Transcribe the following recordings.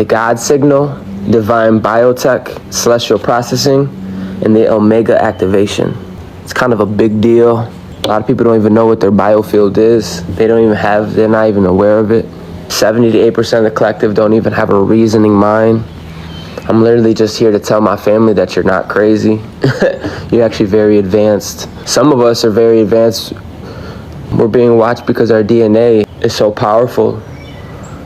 the God signal, divine biotech, celestial processing, and the omega activation. It's kind of a big deal. A lot of people don't even know what their biofield is. They're not even aware of it. 70 to 8% of the collective don't even have a reasoning mind. I'm literally just here to tell my family that you're not crazy. You're actually very advanced. Some of us are very advanced. We're being watched because our DNA is so powerful.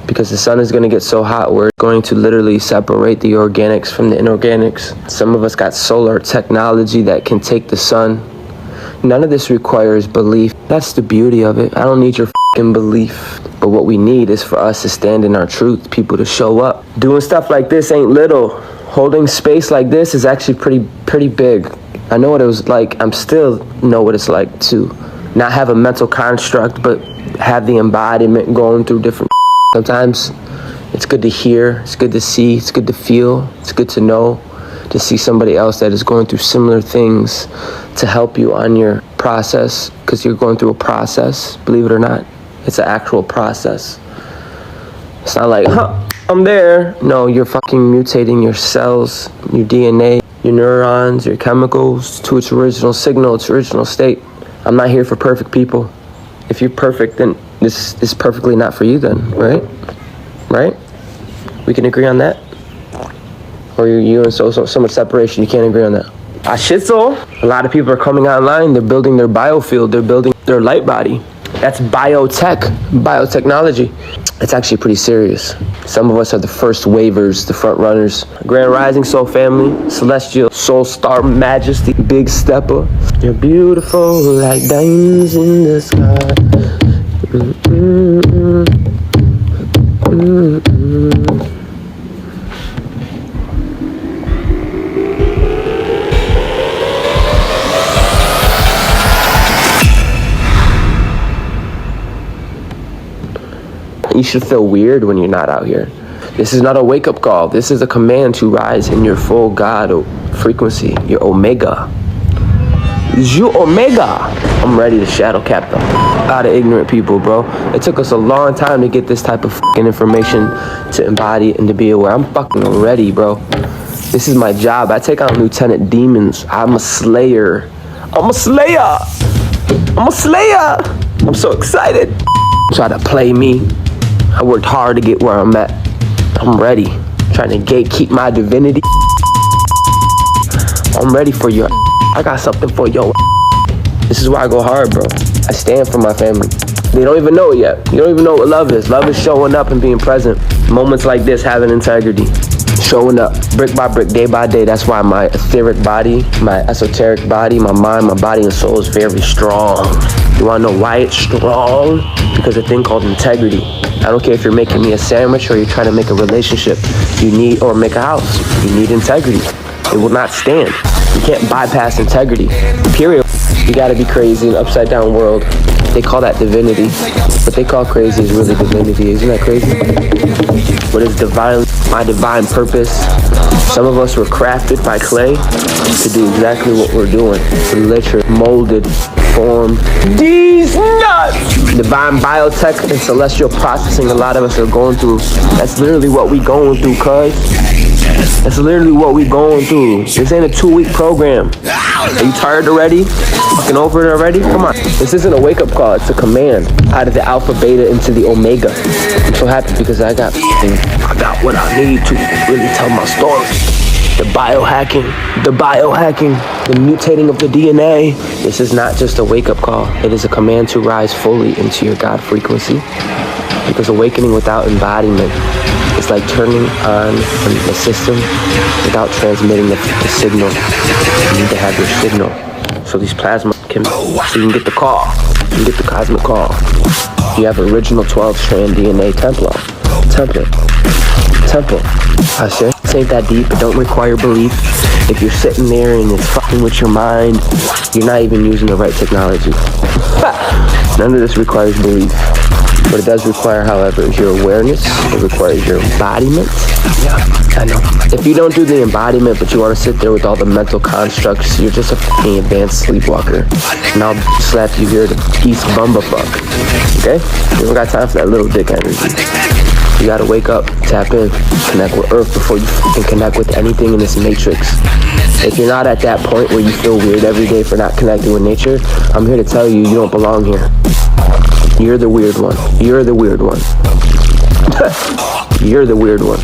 Because the sun is going to get so hot, we're going to literally separate the organics from the inorganics. Some of us got solar technology that can take the sun. None of this requires belief. That's the beauty of it. I don't need your fucking belief. But what we need is for us to stand in our truth, people to show up. Doing stuff like this ain't little. Holding space like this is actually pretty big. I know what it was like. I'm still know what it's like to not have a mental construct, but have the embodiment going through different. Sometimes it's good to hear, it's good to see, it's good to feel, it's good to know, to see somebody else that is going through similar things to help you on your process, because you're going through a process, believe it or not. It's an actual process. It's not like, I'm there. No, you're fucking mutating your cells, your DNA, your neurons, your chemicals to its original signal, its original state. I'm not here for perfect people. If you're perfect, then this is perfectly not for you then, right? Right? We can agree on that? Or you and so much separation, you can't agree on that? A lot of people are coming online, they're building their biofield, they're building their light body. That's biotech, biotechnology. It's actually pretty serious. Some of us are the first wavers, the front runners. Grand Rising Soul Family, Celestial Soul Star Majesty, Big Stepper. You're beautiful like diamonds in the sky. You should feel weird when you're not out here. This is not a wake-up call. This is a command to rise in your full God frequency, your omega. You omega. I'm ready to shadow cap them. A lot of ignorant people, bro. It took us a long time to get this type of fucking information to embody and to be aware. I'm fucking ready, bro. This is my job. I take on lieutenant demons. I'm a slayer. I'm a slayer. I'm a slayer. I'm so excited. Try to play me. I worked hard to get where I'm at. I'm ready. Trying to gatekeep my divinity. I'm ready for your. I got something for your. This is why I go hard, bro. I stand for my family. They don't even know it yet. You don't even know what love is. Love is showing up and being present. Moments like this, having integrity. Showing up, brick by brick, day by day. That's why my etheric body, my esoteric body, my mind, my body and soul is very strong. You wanna know why it's strong? Because a thing called integrity. I don't care if you're making me a sandwich or you're trying to make a relationship. Or make a house. You need integrity. It will not stand. You can't bypass integrity. Period. You gotta be crazy in an upside down world. They call that divinity. What they call crazy is really divinity. Isn't that crazy? What is divine? My divine purpose. Some of us were crafted by clay to do exactly what we're doing. We're literally molded, formed. These nuts! Divine biotech and celestial processing, a lot of us are going through. That's literally what we going through, cuz. That's literally what we going through. This ain't a 2-week program. Are you tired already? Fucking over it already? Come on. This isn't a wake-up call. It's a command. Out of the alpha, beta, into the omega. I'm so happy because I got what I need to really tell my story. The biohacking, the mutating of the DNA. This is not just a wake-up call. It is a command to rise fully into your God frequency. Because awakening without embodiment is like turning on the system without transmitting the signal. You need to have your signal. So these plasma so you can get the call. You can get the cosmic call. You have original 12-strand DNA template. I say, this ain't that deep. It don't require belief. If you're sitting there and it's fucking with your mind, you're not even using the right technology. None of this requires belief. What it does require, however, is your awareness. It requires your embodiment. Yeah, I know. If you don't do the embodiment, but you want to sit there with all the mental constructs, you're just a fucking advanced sleepwalker. And I'll slap you here to East Bumba fuck. Okay? You don't got time for that little dick energy. You gotta wake up, tap in, connect with Earth before you fucking connect with anything in this matrix. If you're not at that point where you feel weird every day for not connecting with nature, I'm here to tell you, you don't belong here. You're the weird one. You're the weird one. You're the weird one.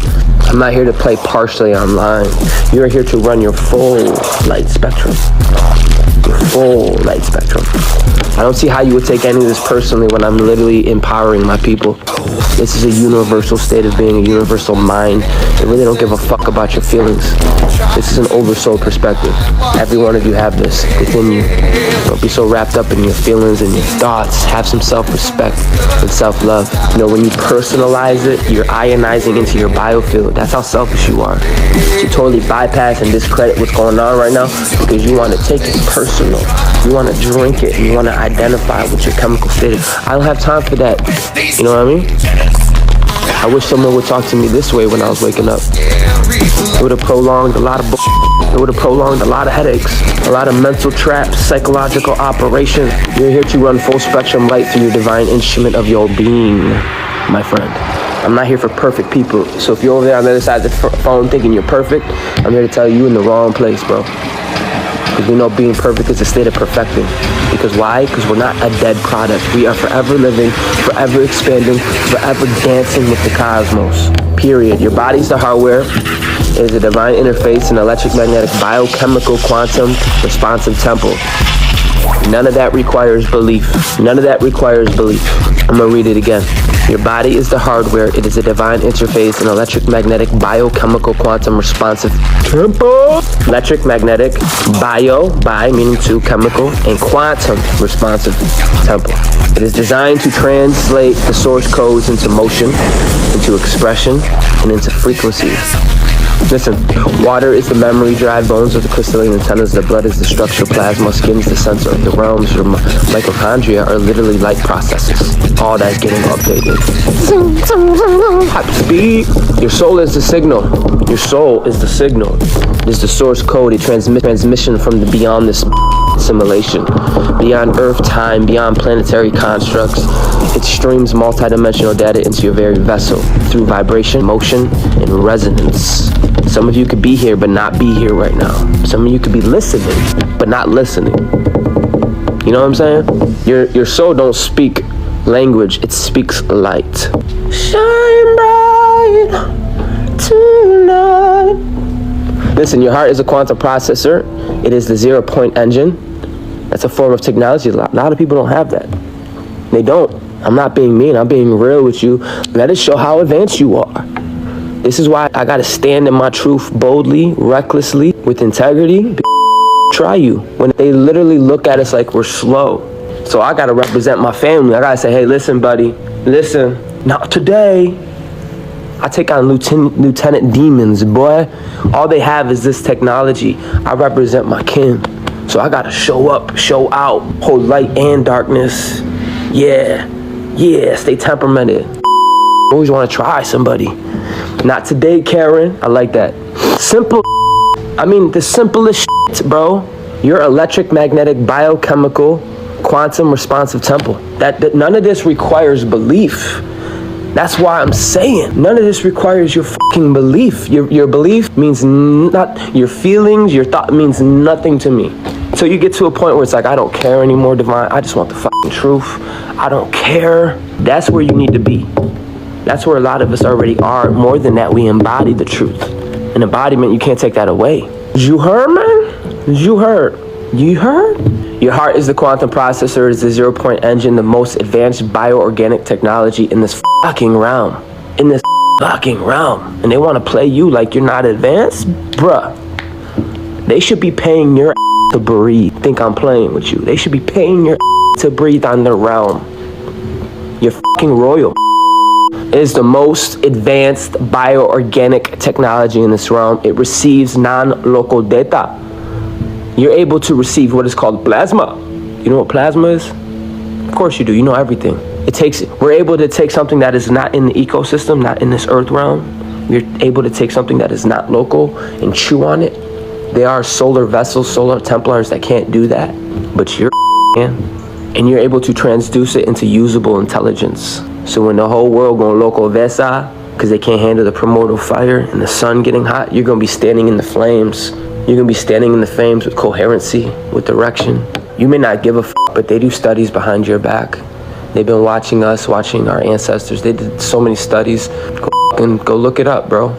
I'm not here to play partially online. You're here to run your full light spectrum. Your full light spectrum. I don't see how you would take any of this personally when I'm literally empowering my people. This is a universal state of being, a universal mind. They really don't give a fuck about your feelings. This is an oversoul perspective. Every one of you have this within you. Don't be so wrapped up in your feelings and your thoughts. Have some self-respect and self-love. You know, when you personalize it, you're ionizing into your biofield. That's how selfish you are. You totally bypass and discredit what's going on right now because you want to take it personal. You want to drink it. You want to identify with your chemical state. I don't have time for that. You know what I mean? I wish someone would talk to me this way when I was waking up. It would have prolonged a lot of It would have prolonged a lot of headaches, a lot of mental traps, psychological operation. You're here to run full spectrum light through your divine instrument of your being, my friend. I'm not here for perfect people. So if you're over there on the other side of the phone thinking you're perfect, I'm here to tell you you're in the wrong place, bro. Because we know being perfect is a state of perfecting. Because why? Because we're not a dead product. We are forever living, forever expanding, forever dancing with the cosmos. Period. Your body's the hardware. It is a divine interface, an electric, magnetic, biochemical, quantum, responsive temple. None of that requires belief. None of that requires belief. I'm gonna read it again. Your body is the hardware. It is a divine interface, an electric, magnetic, biochemical, quantum, responsive temple. Electric, magnetic, bio, bi meaning to, chemical, and quantum, responsive temple. It is designed to translate the source codes into motion, into expression, and into frequency. Listen, water is the memory drive, bones are the crystalline antennas, the blood is the structure, plasma, skin is the sensor of the realms, your mitochondria are literally light processes. All that's getting updated. Hot speed. Your soul is the signal. Your soul is the signal. It is the source code, a transmission from the beyond this simulation, beyond Earth, time, beyond planetary constructs. It streams multidimensional data into your very vessel through vibration, motion, and resonance. Some of you could be here but not be here right now. Some of you could be listening but not listening. You know what I'm saying? Your soul don't speak language, it speaks light. Shine bright tonight. Listen, your heart is a quantum processor. It is the 0-point engine. That's a form of technology. A lot of people don't have that. They don't. I'm not being mean. I'm being real with you. Let it show how advanced you are. This is why I gotta stand in my truth boldly, recklessly, with integrity. Try you. When they literally look at us like we're slow. So I gotta represent my family. I gotta say, hey, listen, buddy. Listen, not today. I take on lieutenant demons, boy. All they have is this technology. I represent my kin. So I gotta show up, show out, hold light and darkness. Yeah, stay temperamented. Always wanna try somebody. Not today, Karen. I like that. Simple. I mean, the simplest shit, bro. Your electric, magnetic, biochemical, quantum responsive temple. That none of this requires belief. That's why I'm saying none of this requires your fucking belief. Your belief means not your feelings, your thought means nothing to me. So you get to a point where it's like, I don't care anymore, divine. I just want the fucking truth. I don't care. That's where you need to be. That's where a lot of us already are. More than that, we embody the truth. An embodiment, you can't take that away. Did you heard, man? Did you heard? You heard? Your heart is the quantum processor. It is the 0-point engine, the most advanced bioorganic technology in this fucking realm. In this fucking realm. And they want to play you like you're not advanced? Bruh. They should be paying your to breathe. Think I'm playing with you. They should be paying your to breathe on their realm. You're fucking royal. It is the most advanced bioorganic technology in this realm. It receives non-local data. You're able to receive what is called plasma. You know what plasma is? Of course you do. You know everything. We're able to take something that is not in the ecosystem, not in this earth realm. We're able to take something that is not local and chew on it. There are solar vessels, solar Templars that can't do that, but you're can. And you're able to transduce it into usable intelligence. So when the whole world going loco vesa, because they can't handle the primordial fire and the sun getting hot. You're gonna be standing in the flames. You're gonna be standing in the flames with coherency, with direction. You may not give a f, but they do studies behind your back. They've been watching us, watching our ancestors. They did so many studies. Go look it up, bro.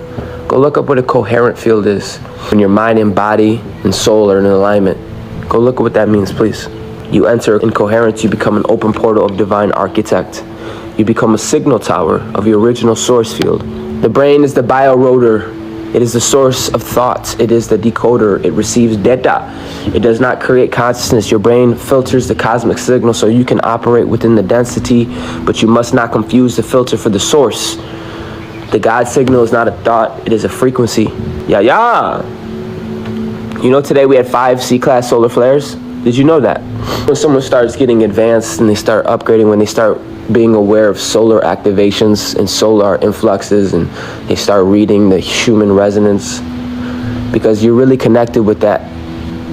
Go look up what a coherent field is. When your mind and body and soul are in alignment. Go look at what that means, please. You enter in coherence, you become an open portal of divine architect. You become a signal tower of your original source field. The brain is the biorotor. It is the source of thoughts. It is the decoder. It receives data. It does not create consciousness. Your brain filters the cosmic signal so you can operate within the density, but you must not confuse the filter for the source. The God signal is not a thought. It is a frequency. Yeah. You know, today we had 5 C-class solar flares. Did you know that? When someone starts getting advanced and they start upgrading, when they start being aware of solar activations and solar influxes, and they start reading the Schumann resonance, because you're really connected with that.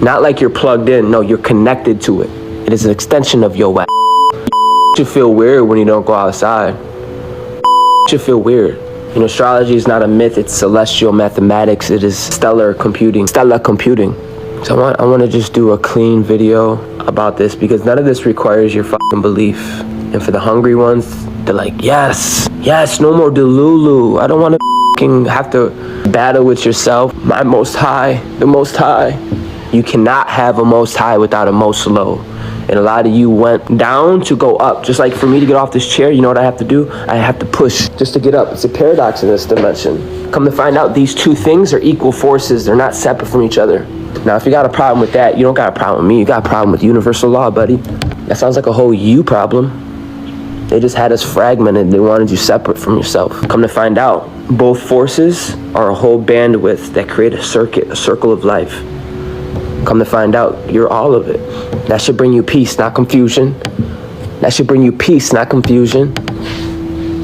Not like you're plugged in, no, you're connected to it. It is an extension of your You feel weird when you don't go outside. You feel weird. You know, astrology is not a myth, it's celestial mathematics. It is stellar computing. So I want to just do a clean video about this, because none of this requires your fucking belief. And for the hungry ones, they're like, yes, no more Delulu. I don't want to have to battle with yourself. My most high, the most high. You cannot have a most high without a most low. And a lot of you went down to go up. Just like for me to get off this chair, you know what I have to do? I have to push just to get up. It's a paradox in this dimension. Come to find out, these two things are equal forces. They're not separate from each other. Now, if you got a problem with that, you don't got a problem with me. You got a problem with universal law, buddy. That sounds like a whole you problem. They just had us fragmented. They wanted you separate from yourself. Come to find out, both forces are a whole bandwidth that create a circuit, a circle of life. Come to find out, you're all of it. That should bring you peace, not confusion. That should bring you peace, not confusion.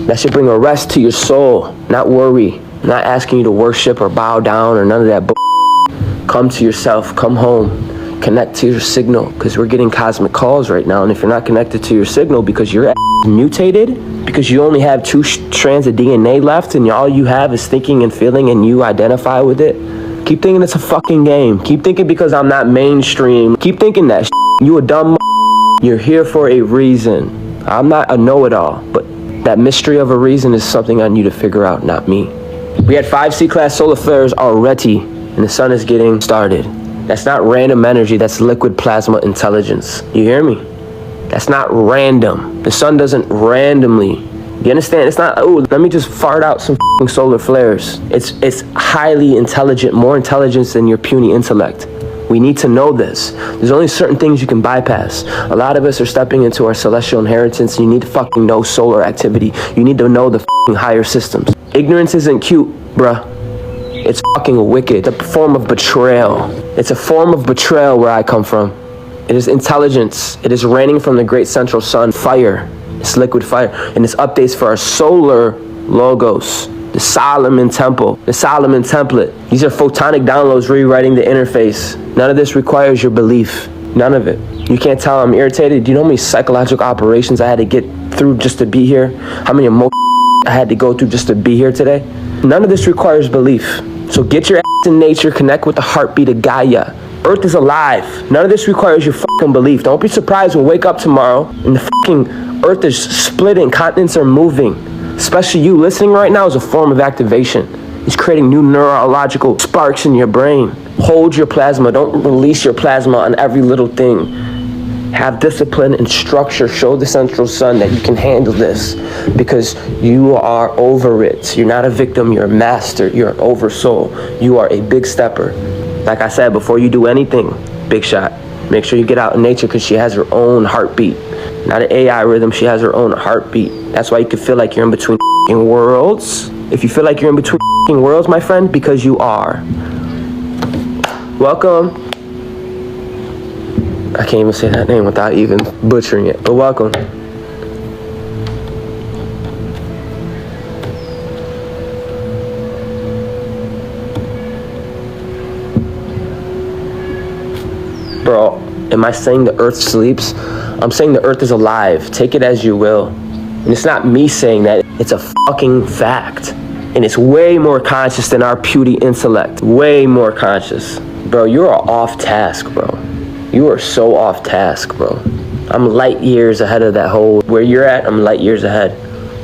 That should bring a rest to your soul, not worry. I'm not asking you to worship or bow down or none of that Come to yourself, come home, connect to your signal, because we're getting cosmic calls right now. And if you're not connected to your signal because you're mutated, because you only have 2 strands of DNA left and all you have is thinking and feeling and you identify with it, keep thinking it's a fucking game. Keep thinking because I'm not mainstream. Keep thinking that you a dumb. You're here for a reason. I'm not a know-it-all, but that mystery of a reason is something on you to figure out, not me. We had 5 C-class solar flares already, and the sun is getting started. That's not random energy, that's liquid plasma intelligence. You hear me? That's not random. The sun doesn't randomly. You understand? It's not, oh, let me just fart out some solar flares. It's highly intelligent, more intelligence than your puny intellect. We need to know this. There's only certain things you can bypass. A lot of us are stepping into our celestial inheritance. You need to fucking know solar activity. You need to know the higher systems. Ignorance isn't cute, bruh. It's fucking wicked. It's a form of betrayal. It's a form of betrayal where I come from. It is intelligence. It is raining from the great central sun. Fire. It's liquid fire. And it's updates for our solar logos. The Solomon temple. The Solomon template. These are photonic downloads rewriting the interface. None of this requires your belief. None of it. You can't tell I'm irritated. Do you know how many psychological operations I had to get through just to be here? How many emotions I had to go through just to be here today? None of this requires belief. So get your ass in nature, connect with the heartbeat of Gaia. Earth is alive. None of this requires your fucking belief. Don't be surprised when we wake up tomorrow and the fucking earth is splitting, continents are moving. Especially you listening right now is a form of activation. It's creating new neurological sparks in your brain. Hold your plasma. Don't release your plasma on every little thing. Have discipline and structure. Show the central sun that you can handle this, because you are over it. You're not a victim, you're a master, you're an oversoul. You are a big stepper. Like I said, before you do anything, big shot, make sure you get out in nature, because she has her own heartbeat. Not an AI rhythm, she has her own heartbeat. That's why you can feel like you're in between worlds. If you feel like you're in between worlds, my friend, because you are. Welcome. I can't even say that name without even butchering it, but welcome. Bro, am I saying the earth sleeps? I'm saying the earth is alive. Take it as you will. And it's not me saying that, it's a fucking fact. And it's way more conscious than our puny intellect. Way more conscious. Bro, you are off task, bro. You are so off task, bro. I'm light years ahead of that whole, where you're at, I'm light years ahead.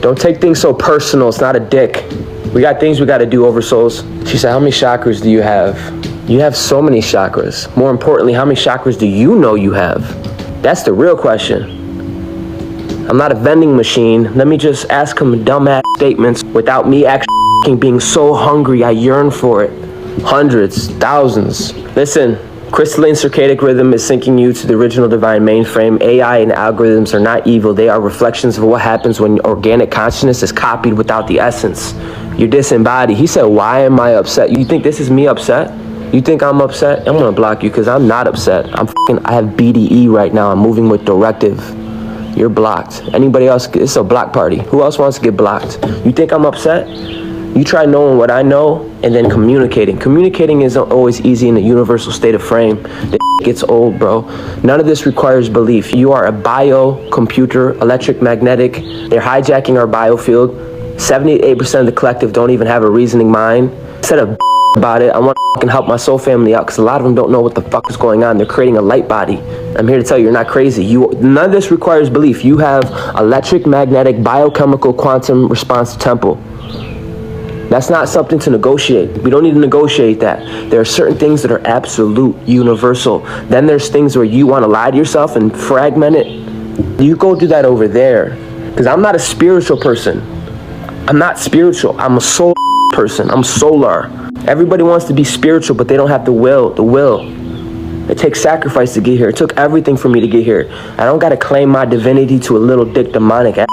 Don't take things so personal, it's not a dick. We got things we gotta do, Oversouls. She said, how many chakras do you have? You have so many chakras. More importantly, how many chakras do you know you have? That's the real question. I'm not a vending machine. Let me just ask him dumbass statements without me actually being so hungry I yearn for it. Hundreds, thousands. Listen, crystalline circadian rhythm is syncing you to the original divine mainframe. AI and algorithms are not evil. They are reflections of what happens when organic consciousness is copied without the essence. You're disembodied. He said, why am I upset? You think this is me upset? You think I'm upset? I'm gonna block you because I'm not upset. I have BDE right now. I'm moving with directive. You're blocked. Anybody else, it's a block party. Who else wants to get blocked? You think I'm upset? You try knowing what I know and then communicating. Communicating isn't always easy in a universal state of frame. The gets old, bro. None of this requires belief. You are a bio, computer, electric, magnetic. They're hijacking our biofield. 78% of the collective don't even have a reasoning mind. Instead of about it, I want to help my soul family out because a lot of them don't know what the fuck is going on. They're creating a light body. I'm here to tell you, you're not crazy. None of this requires belief. You have electric, magnetic, biochemical, quantum responsive temple. That's not something to negotiate. We don't need to negotiate that. There are certain things that are absolute, universal. Then there's things where you want to lie to yourself and fragment it. You go do that over there. Because I'm not a spiritual person. I'm not spiritual. I'm a soul person. I'm solar. Everybody wants to be spiritual, but they don't have the will. It takes sacrifice to get here. It took everything for me to get here. I don't got to claim my divinity to a little dick demonic ass.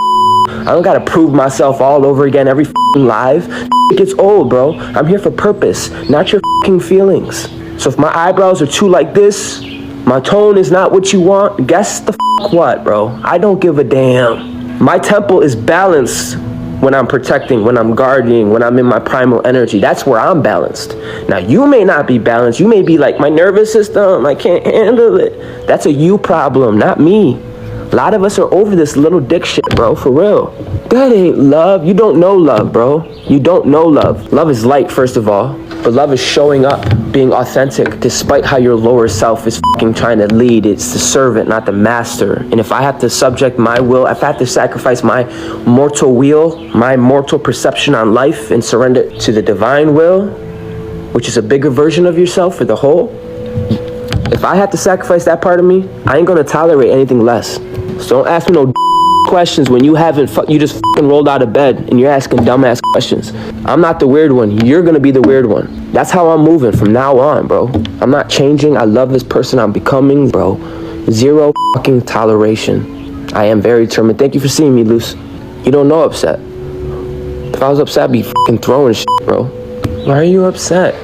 I don't got to prove myself all over again every live. It gets old, bro. I'm here for purpose, not your feelings. So if my eyebrows are too like this, my tone is not what you want, guess the what, bro? I don't give a damn. My temple is balanced when I'm protecting, when I'm guarding, when I'm in my primal energy. That's where I'm balanced. Now, you may not be balanced. You may be like, my nervous system, I can't handle it. That's a you problem, not me. A lot of us are over this little dick shit, bro, for real. That ain't love. You don't know love, bro. You don't know love. Love is light, first of all. But love is showing up, being authentic, despite how your lower self is fucking trying to lead. It's the servant, not the master. And if I have to subject my will, if I have to sacrifice my mortal will, my mortal perception on life and surrender to the divine will, which is a bigger version of yourself for the whole, if I have to sacrifice that part of me, I ain't gonna tolerate anything less. So don't ask me no questions when you you just fucking rolled out of bed and you're asking dumbass questions. I'm not the weird one. You're gonna be the weird one. That's how I'm moving from now on, bro. I'm not changing. I love this person I'm becoming, bro. Zero fucking toleration. I am very determined. Thank you for seeing me, Luce. You don't know upset. If I was upset, I'd be fucking throwing shit, bro. Why are you upset?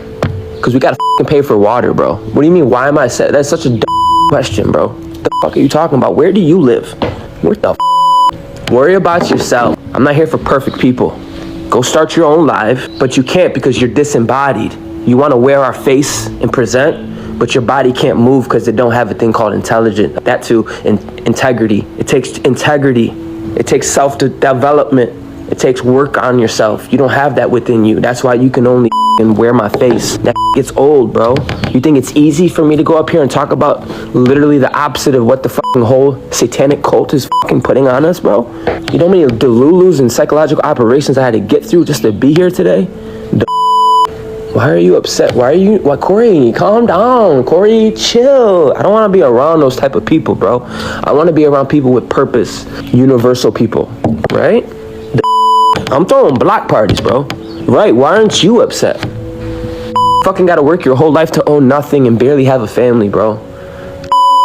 Because we gotta fucking pay for water, bro. What do you mean, why am I upset? That's such a dumb question, bro. What the fuck are you talking about? Where do you live? What the Worry about yourself. I'm not here for perfect people. Go start your own life, but you can't because you're disembodied. You want to wear our face and present, but your body can't move because they don't have a thing called intelligence. That too, integrity. It takes integrity. It takes self-development. It takes work on yourself. You don't have that within you. That's why you can only wear my face. That gets old, bro. You think it's easy for me to go up here and talk about literally the opposite of what the fucking whole satanic cult is fucking putting on us, bro? You know how many delulus and psychological operations I had to get through just to be here today? Why are you upset? Why, Corey, calm down. Corey, chill. I don't want to be around those type of people, bro. I want to be around people with purpose, universal people, right? I'm throwing block parties, bro. Right, why aren't you upset? Fucking gotta work your whole life to own nothing and barely have a family, bro.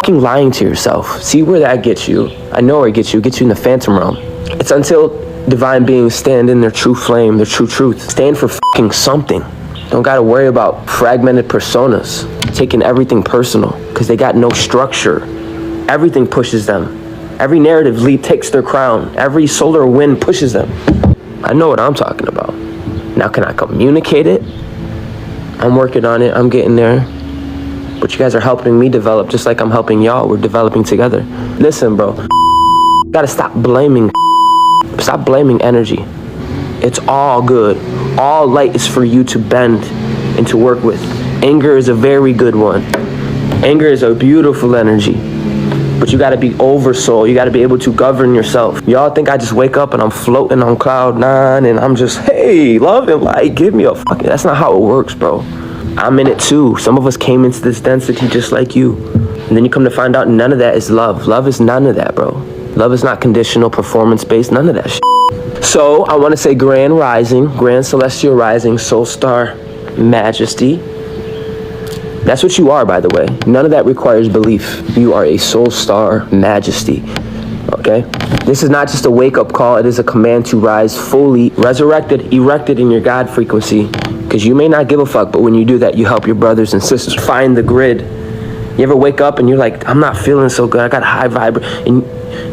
Fucking lying to yourself. See where that gets you. I know where it gets you. It gets you in the phantom realm. It's until divine beings stand in their true flame, their true truth. Stand for fucking something. Don't gotta worry about fragmented personas. Taking everything personal. Because they got no structure. Everything pushes them. Every narrative lead takes their crown. Every solar wind pushes them. I know what I'm talking about. Now, can I communicate it? I'm working on it. I'm getting there. But you guys are helping me develop just like I'm helping y'all. We're developing together. Listen, bro. Gotta stop blaming. Stop blaming energy. It's all good. All light is for you to bend and to work with. Anger is a very good one. Anger is a beautiful energy. But you gotta be oversoul. You gotta be able to govern yourself. Y'all think I just wake up and I'm floating on cloud 9 and I'm just, hey, love and light, give me a fucking... That's not how it works, bro. I'm in it too. Some of us came into this density just like you. And then you come to find out none of that is love. Love is none of that, bro. Love is not conditional, performance-based, none of that shit. So I want to say grand rising, grand celestial rising, soul star majesty. That's what you are, by the way. None of that requires belief. You are a soul star majesty. Okay? This is not just a wake-up call. It is a command to rise fully, resurrected, erected in your God frequency. Because you may not give a fuck, but when you do that, you help your brothers and sisters find the grid. You ever wake up and you're like, I'm not feeling so good. I got high vibe. And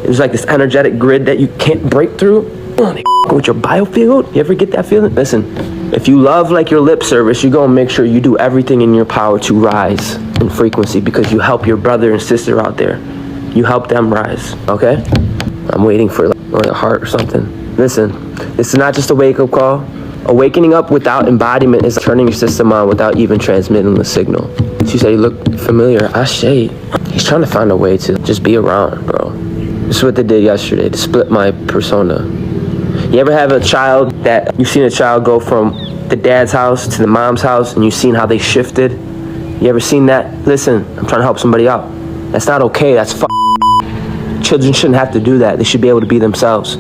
there's like this energetic grid that you can't break through. Oh, they with your biofield. You ever get that feeling? Listen, if you love like your lip service, you're going to make sure you do everything in your power to rise in frequency because you help your brother and sister out there. You help them rise, okay? I'm waiting for a heart or something. Listen, this is not just a wake-up call. Awakening up without embodiment is turning your system on without even transmitting the signal. She said, you look familiar. Ashe. He's trying to find a way to just be around, bro. This is what they did yesterday, to split my persona. You ever have a child that you've seen a child go from the dad's house to the mom's house and you've seen how they shifted? You ever seen that? Listen, I'm trying to help somebody out. That's not okay. That's Children shouldn't have to do that. They should be able to be themselves.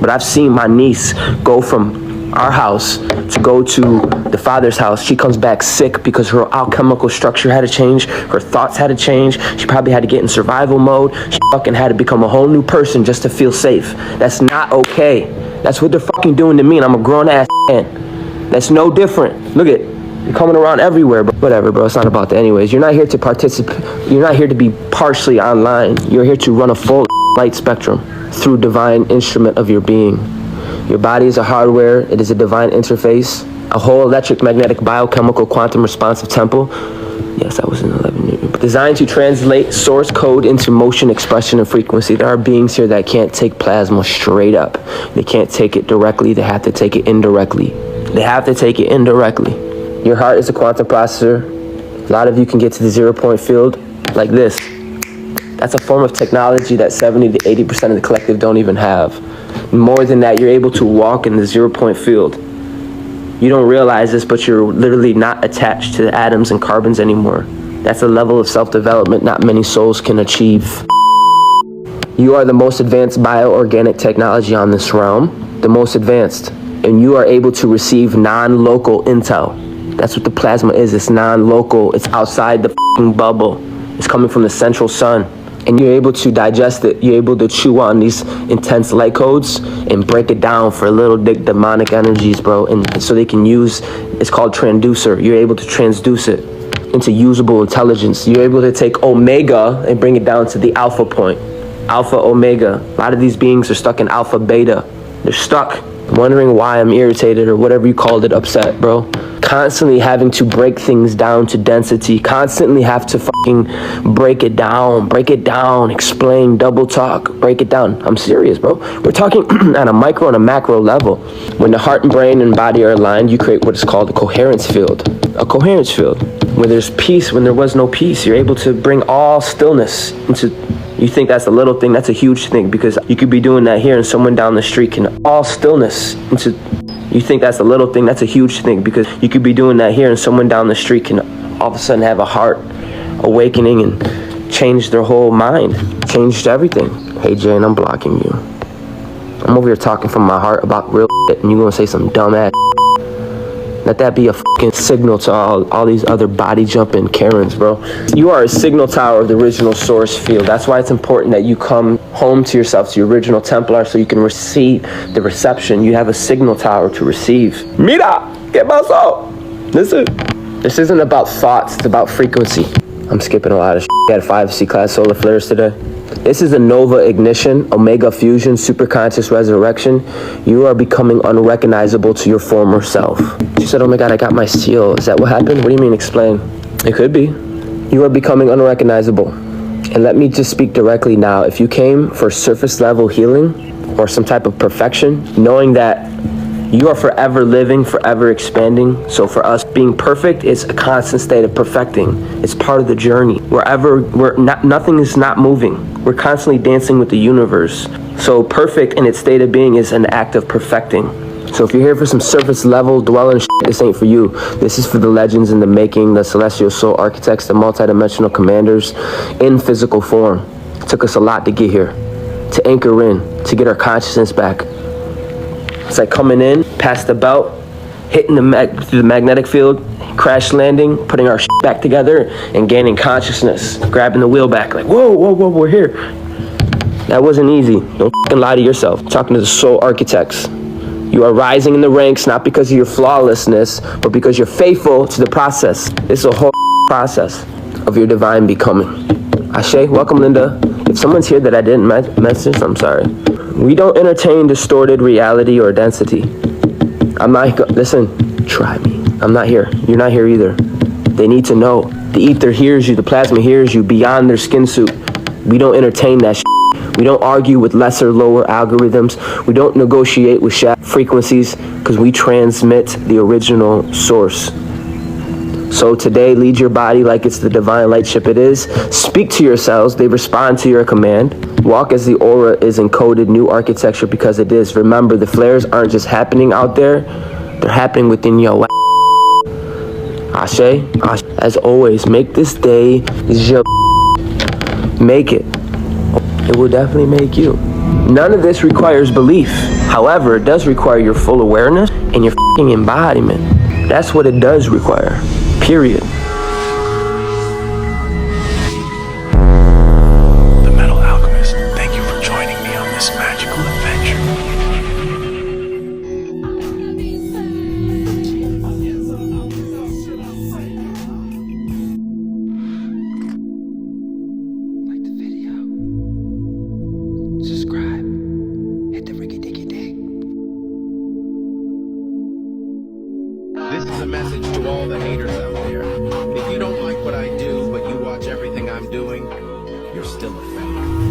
But I've seen my niece go from our house to go to the father's house. She comes back sick because her alchemical structure had to change. Her thoughts had to change. She probably had to get in survival mode. She fucking had to become a whole new person just to feel safe. That's not okay. That's what they're fucking doing to me, and I'm a grown ass man. That's no different. Look at it. You're coming around everywhere, but whatever, bro. It's not about that anyways. You're not here to participate. You're not here to be partially online. You're here to run a full light spectrum through divine instrument of your being. Your body is a hardware. It is a divine interface. A whole electric, magnetic, biochemical, quantum responsive temple. Yes, that was in 11 years. Designed to translate source code into motion, expression, and frequency. There are beings here that can't take plasma straight up. They can't take it directly. They have to take it indirectly. They have to take it indirectly. Your heart is a quantum processor. A lot of you can get to the 0-point field like this. That's a form of technology that 70 to 80% of the collective don't even have. More than that, you're able to walk in the 0-point field. You don't realize this, but you're literally not attached to the atoms and carbons anymore. That's a level of self-development not many souls can achieve. You are the most advanced bioorganic technology on this realm, the most advanced, and you are able to receive non-local intel. That's what the plasma is. It's non-local. It's outside the bubble. It's coming from the central sun. And you're able to digest it. You're able to chew on these intense light codes and break it down for little demonic energies, bro. And so they can use, it's called transducer. You're able to transduce it into usable intelligence. You're able to take omega and bring it down to the alpha point. Alpha, omega. A lot of these beings are stuck in alpha, beta. They're stuck, wondering why I'm irritated or whatever you called it, upset, bro. Constantly having to break things down to density, constantly have to fucking break it down, explain, double talk, break it down. I'm serious, bro. We're talking on a micro and a macro level. When the heart and brain and body are aligned, you create what is called a coherence field. A coherence field. Where there's peace, when there was no peace, you're able to bring all stillness into. You think that's a little thing, that's a huge thing, because you could be doing that here and someone down the street can all stillness into. You think that's a little thing, that's a huge thing, because you could be doing that here and someone down the street can all of a sudden have a heart awakening and change their whole mind, changed everything. Hey Jane, I'm blocking you. I'm over here talking from my heart about real shit and you're gonna say some dumb ass. Let that be a fucking signal to all these other body jumping Karens, bro. You are a signal tower of the original source field. That's why it's important that you come home to yourself, to your original Templar, so you can receive the reception. You have a signal tower to receive. Mira, get pasó. Listen, this isn't about thoughts, it's about frequency. I'm skipping a lot of shit. I had 5C class solar flares today. This is a nova ignition, omega fusion, superconscious resurrection. You are becoming unrecognizable to your former self. She said, oh my God, I got my seal. Is that what happened? What do you mean, explain? It could be. You are becoming unrecognizable. And let me just speak directly now. If you came for surface level healing or some type of perfection, knowing that You are forever living, forever expanding. So for us, being perfect is a constant state of perfecting. It's part of the journey. Nothing is not moving. We're constantly dancing with the universe. So perfect in its state of being is an act of perfecting. So if you're here for some surface level dwelling shit, this ain't for you. This is for the legends in the making, the celestial soul architects, the multidimensional commanders in physical form. It took us a lot to get here, to anchor in, to get our consciousness back. It's like coming in, past the belt, hitting through the magnetic field, crash landing, putting our shit back together, and gaining consciousness, grabbing the wheel back, like, whoa, whoa, whoa, we're here. That wasn't easy. Don't fucking lie to yourself. I'm talking to the soul architects. You are rising in the ranks, not because of your flawlessness, but because you're faithful to the process. This is a whole process of your divine becoming. Ashe, welcome, Linda. If someone's here that I didn't message, I'm sorry. We don't entertain distorted reality or density. Listen, try me. I'm not here. You're not here either. They need to know. The ether hears you, the plasma hears you beyond their skin suit. We don't entertain that shit. We don't argue with lesser, lower algorithms. We don't negotiate with frequencies because we transmit the original source. So today, lead your body like it's the divine lightship it is. Speak to your cells. They respond to your command. Walk as the aura is encoded, new architecture because it is. Remember, the flares aren't just happening out there. They're happening within your Ashe. As always, make this day your make it. It will definitely make you. None of this requires belief. However, it does require your full awareness and your fucking embodiment. That's what it does require. Period. The Metal Alchemist, thank you for joining me on this magical adventure. Like the video. Subscribe. Hit the riggy-diggy-dig. This is a message to all the haters out there. If you don't like what I do, but you watch everything I'm doing, you're still a fan.